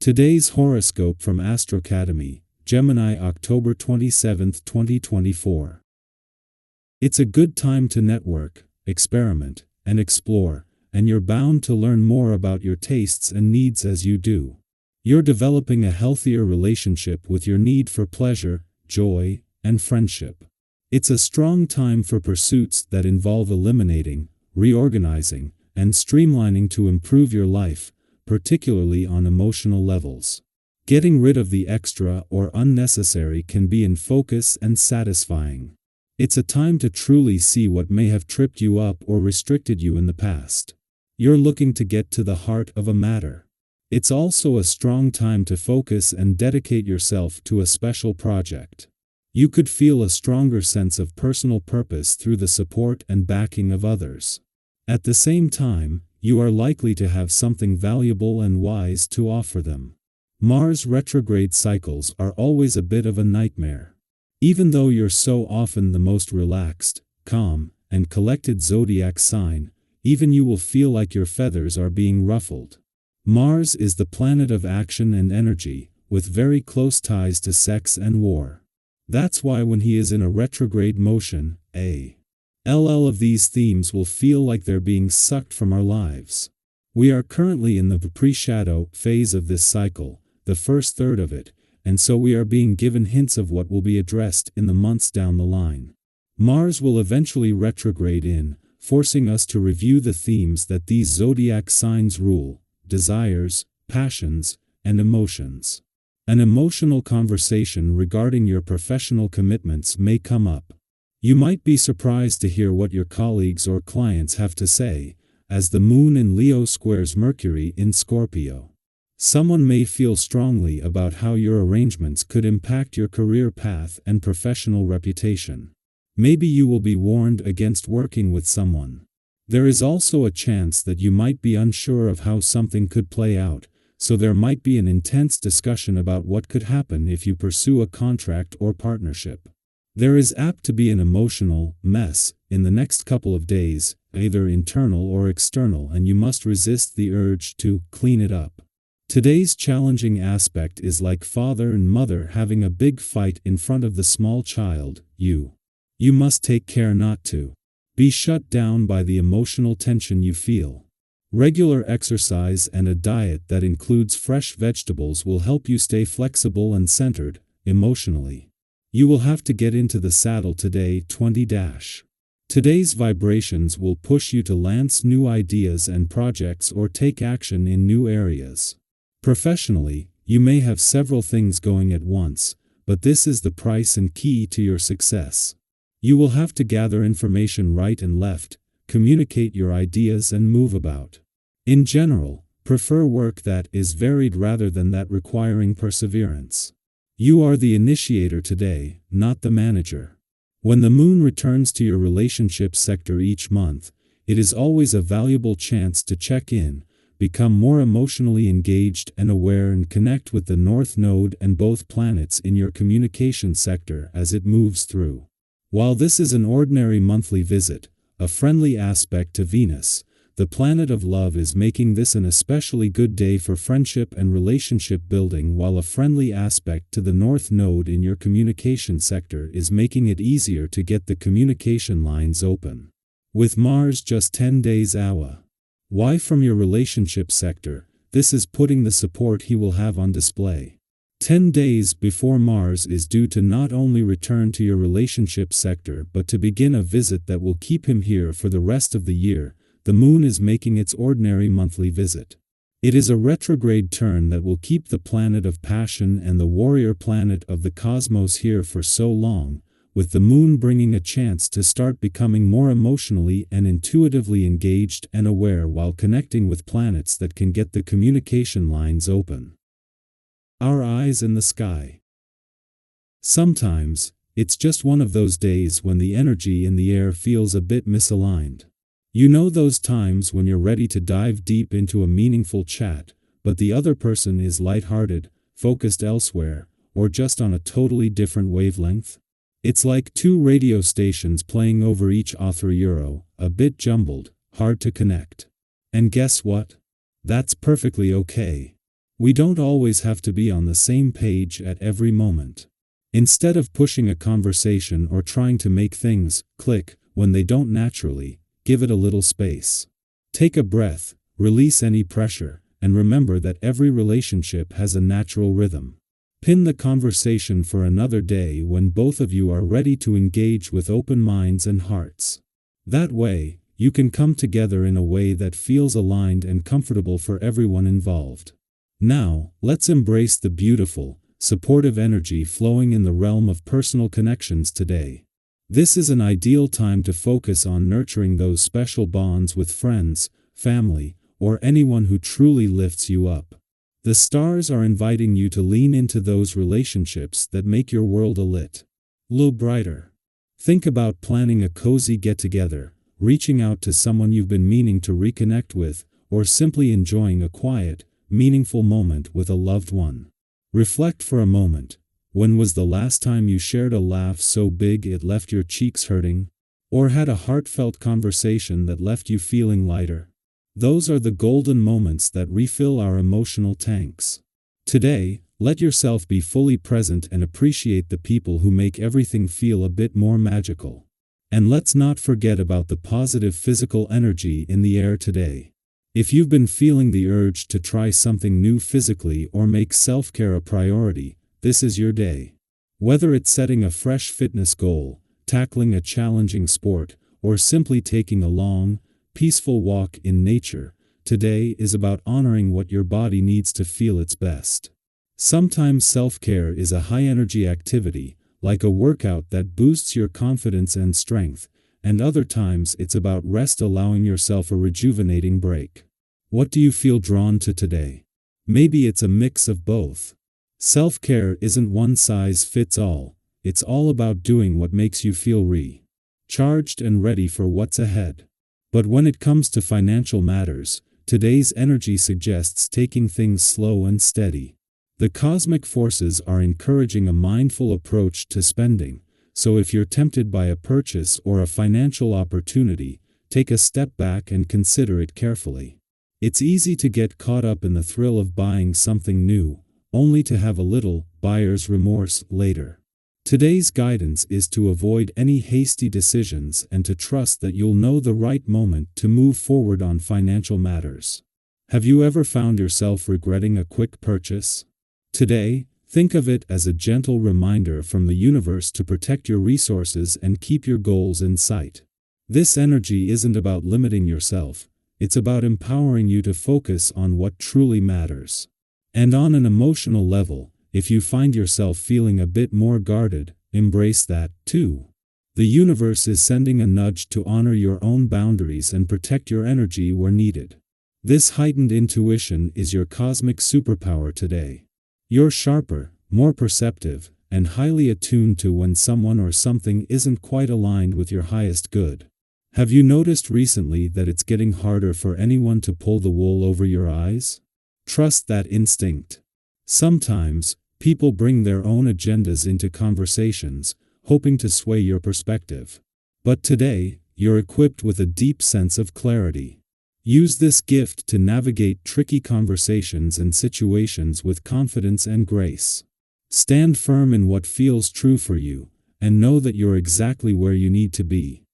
Today's horoscope from AstroCademy, Gemini October 27, 2024. It's a good time to network, experiment, and explore, and you're bound to learn more about your tastes and needs as you do. You're developing a healthier relationship with your need for pleasure, joy, and friendship. It's a strong time for pursuits that involve eliminating, reorganizing, and streamlining to improve your life, particularly on emotional levels. Getting rid of the extra or unnecessary can be in focus and satisfying. It's a time to truly see what may have tripped you up or restricted you in the past. You're looking to get to the heart of a matter. It's also a strong time to focus and dedicate yourself to a special project. You could feel a stronger sense of personal purpose through the support and backing of others. At the same time, you are likely to have something valuable and wise to offer them. Mars retrograde cycles are always a bit of a nightmare. Even though you're so often the most relaxed, calm, and collected zodiac sign, even you will feel like your feathers are being ruffled. Mars is the planet of action and energy, with very close ties to sex and war. That's why when he is in a retrograde motion, of these themes will feel like they're being sucked from our lives. We are currently in the pre-shadow phase of this cycle, the first third of it, and so we are being given hints of what will be addressed in the months down the line. Mars will eventually retrograde in, forcing us to review the themes that these zodiac signs rule: desires, passions, and emotions. An emotional conversation regarding your professional commitments may come up. You might be surprised to hear what your colleagues or clients have to say, as the Moon in Leo squares Mercury in Scorpio. Someone may feel strongly about how your arrangements could impact your career path and professional reputation. Maybe you will be warned against working with someone. There is also a chance that you might be unsure of how something could play out, so there might be an intense discussion about what could happen if you pursue a contract or partnership. There is apt to be an emotional mess in the next couple of days, either internal or external, and you must resist the urge to clean it up. Today's challenging aspect is like father and mother having a big fight in front of the small child. You must take care not to be shut down by the emotional tension you feel. Regular exercise and a diet that includes fresh vegetables will help you stay flexible and centered emotionally. You will have to get into the saddle today. Today's vibrations will push you to lance new ideas and projects or take action in new areas. Professionally, you may have several things going at once, but this is the price and key to your success. You will have to gather information right and left, communicate your ideas, and move about. In general, prefer work that is varied rather than that requiring perseverance. You are the initiator today, not the manager. When the moon returns to your relationship sector each month, it is always a valuable chance to check in, become more emotionally engaged and aware, and connect with the North Node and both planets in your communication sector as it moves through. While this is an ordinary monthly visit, a friendly aspect to Venus, the planet of love is making this an especially good day for friendship and relationship building, while a friendly aspect to the North Node in your communication sector is making it easier to get the communication lines open. With Mars just 10 days away from your relationship sector, this is putting the support he will have on display. 10 days before Mars is due to not only return to your relationship sector but to begin a visit that will keep him here for the rest of the year, the moon is making its ordinary monthly visit. It is a retrograde turn that will keep the planet of passion and the warrior planet of the cosmos here for so long, with the moon bringing a chance to start becoming more emotionally and intuitively engaged and aware while connecting with planets that can get the communication lines open. Our eyes in the sky. Sometimes, it's just one of those days when the energy in the air feels a bit misaligned. You know those times when you're ready to dive deep into a meaningful chat, but the other person is lighthearted, focused elsewhere, or just on a totally different wavelength? It's like two radio stations playing over each other, a bit jumbled, hard to connect. And guess what? That's perfectly okay. We don't always have to be on the same page at every moment. Instead of pushing a conversation or trying to make things click when they don't naturally, give it a little space. Take a breath, release any pressure, and remember that every relationship has a natural rhythm. Pin the conversation for another day when both of you are ready to engage with open minds and hearts. That way, you can come together in a way that feels aligned and comfortable for everyone involved. Now, let's embrace the beautiful, supportive energy flowing in the realm of personal connections today. This is an ideal time to focus on nurturing those special bonds with friends, family, or anyone who truly lifts you up. The stars are inviting you to lean into those relationships that make your world a little brighter. Think about planning a cozy get-together, reaching out to someone you've been meaning to reconnect with, or simply enjoying a quiet, meaningful moment with a loved one. Reflect for a moment. When was the last time you shared a laugh so big it left your cheeks hurting? Or had a heartfelt conversation that left you feeling lighter? Those are the golden moments that refill our emotional tanks. Today, let yourself be fully present and appreciate the people who make everything feel a bit more magical. And let's not forget about the positive physical energy in the air today. If you've been feeling the urge to try something new physically or make self-care a priority, this is your day. Whether it's setting a fresh fitness goal, tackling a challenging sport, or simply taking a long, peaceful walk in nature, today is about honoring what your body needs to feel its best. Sometimes self-care is a high-energy activity, like a workout that boosts your confidence and strength, and other times it's about rest, allowing yourself a rejuvenating break. What do you feel drawn to today? Maybe it's a mix of both. Self-care isn't one size fits all. It's all about doing what makes you feel recharged and ready for what's ahead. But when it comes to financial matters, today's energy suggests taking things slow and steady. The cosmic forces are encouraging a mindful approach to spending, so if you're tempted by a purchase or a financial opportunity, take a step back and consider it carefully. It's easy to get caught up in the thrill of buying something new, only to have a little buyer's remorse later. Today's guidance is to avoid any hasty decisions and to trust that you'll know the right moment to move forward on financial matters. Have you ever found yourself regretting a quick purchase? Today, think of it as a gentle reminder from the universe to protect your resources and keep your goals in sight. This energy isn't about limiting yourself, it's about empowering you to focus on what truly matters. And on an emotional level, if you find yourself feeling a bit more guarded, embrace that, too. The universe is sending a nudge to honor your own boundaries and protect your energy where needed. This heightened intuition is your cosmic superpower today. You're sharper, more perceptive, and highly attuned to when someone or something isn't quite aligned with your highest good. Have you noticed recently that it's getting harder for anyone to pull the wool over your eyes? Trust that instinct. Sometimes, people bring their own agendas into conversations, hoping to sway your perspective. But today, you're equipped with a deep sense of clarity. Use this gift to navigate tricky conversations and situations with confidence and grace. Stand firm in what feels true for you, and know that you're exactly where you need to be.